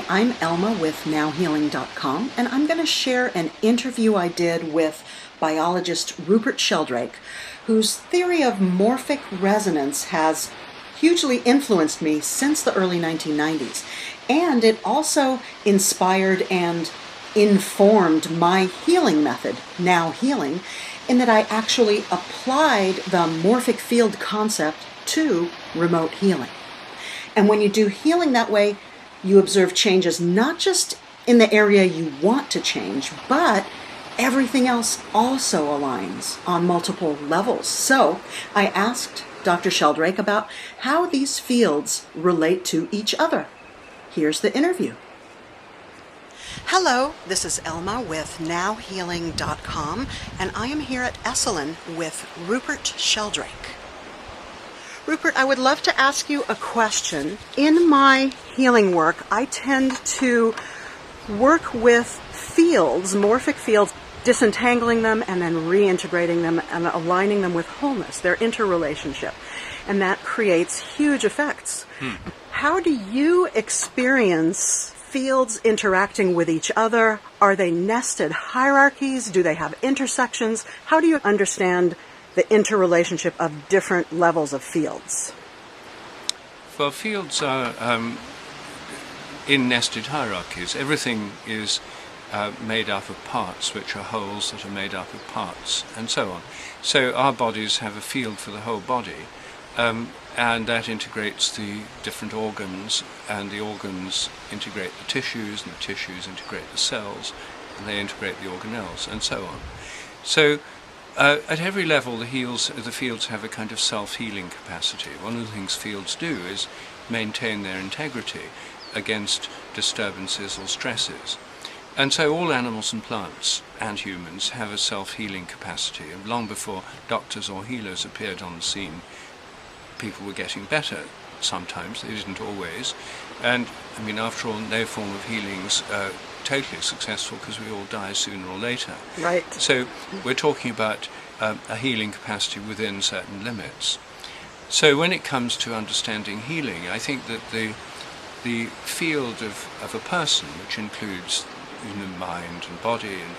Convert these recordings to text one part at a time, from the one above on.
I'm Elma with NowHealing.com, and I'm going to share an interview I did with biologist Rupert Sheldrake, whose theory of morphic resonance has hugely influenced me since the early 1990s. And it also inspired and informed my healing method, Now Healing, in that I actually applied the morphic field concept to remote healing. And when you do healing that way, you observe changes not just in the area you want to change, but everything else also aligns on multiple levels. So I asked Dr. Sheldrake about how these fields relate to each other. Here's the interview. Hello, this is Elma with NowHealing.com, and I am here at Esalen with Rupert Sheldrake. Rupert, I would love to ask you a question. In my healing work, I tend to work with fields, morphic fields, disentangling them and then reintegrating them and aligning them with wholeness, their interrelationship. And that creates huge effects. How do you experience fields interacting with each other? Are they nested hierarchies? Do they have intersections? How do you understand the interrelationship of different levels of fields? Well, fields are in nested hierarchies. Everything is made up of parts, which are wholes that are made up of parts, and so on. So our bodies have a field for the whole body, and that integrates the different organs, and the organs integrate the tissues, and the tissues integrate the cells, and they integrate the organelles, and so on. So at every level, the fields have a kind of self-healing capacity. One of the things fields do is maintain their integrity against disturbances or stresses. And so all animals and plants and humans have a self-healing capacity. And long before doctors or healers appeared on the scene, people were getting better. Sometimes, they didn't always. And, I mean, after all, no form of healing's totally successful because we all die sooner or later. Right. So we're talking about a healing capacity within certain limits. So when it comes to understanding healing, I think that the field of a person, which includes mind and body and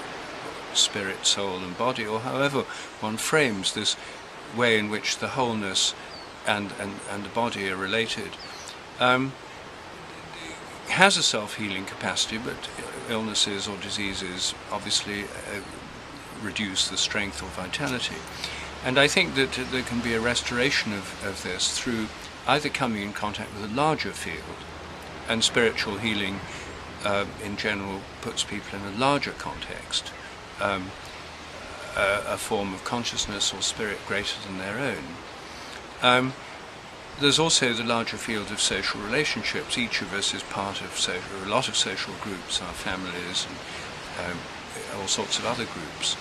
spirit, soul and body, or however one frames this way in which the wholeness and the body are related, has a self-healing capacity, but illnesses or diseases obviously reduce the strength or vitality. And I think that there can be a restoration of this through either coming in contact with a larger field, and spiritual healing in general puts people in a larger context, a form of consciousness or spirit greater than their own. There's also the larger field of social relationships. Each of us is part of a lot of social groups, our families and all sorts of other groups.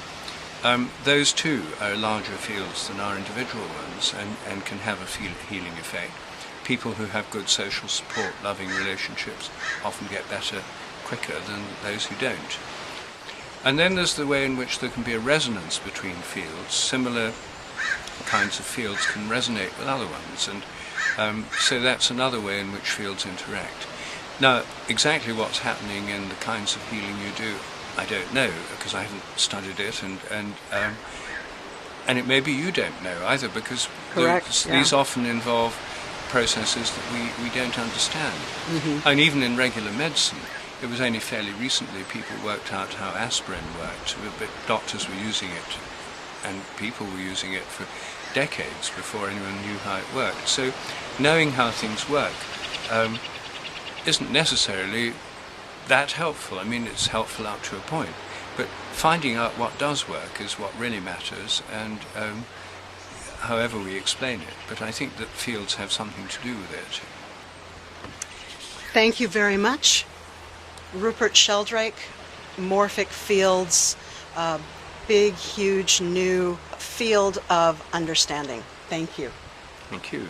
Those too are larger fields than our individual ones and can have a healing effect. People who have good social support, loving relationships, often get better quicker than those who don't. And then there's the way in which there can be a resonance between fields. Similar kinds of fields can resonate with other ones, and so that's another way in which fields interact. Now, exactly what's happening in the kinds of healing you do, I don't know, because I haven't studied it, and it may be you don't know either, because these often involve processes that we don't understand. And even in regular medicine, it was only fairly recently people worked out how aspirin worked, but doctors were using it, and people were using it for decades before anyone knew how it worked. So knowing how things work isn't necessarily that helpful. I mean, it's helpful up to a point, but finding out what does work is what really matters, and however we explain it. But I think that fields have something to do with it. Thank you very much. Rupert Sheldrake, Morphic Fields, big, huge, new field of understanding. Thank you. Thank you.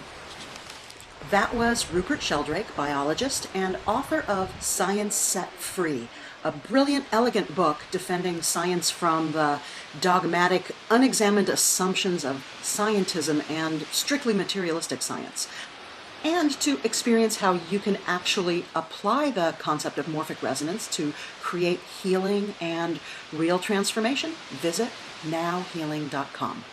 That was Rupert Sheldrake, biologist and author of Science Set Free, a brilliant, elegant book defending science from the dogmatic, unexamined assumptions of scientism and strictly materialistic science. and to experience how you can actually apply the concept of morphic resonance to create healing and real transformation, visit nowhealing.com.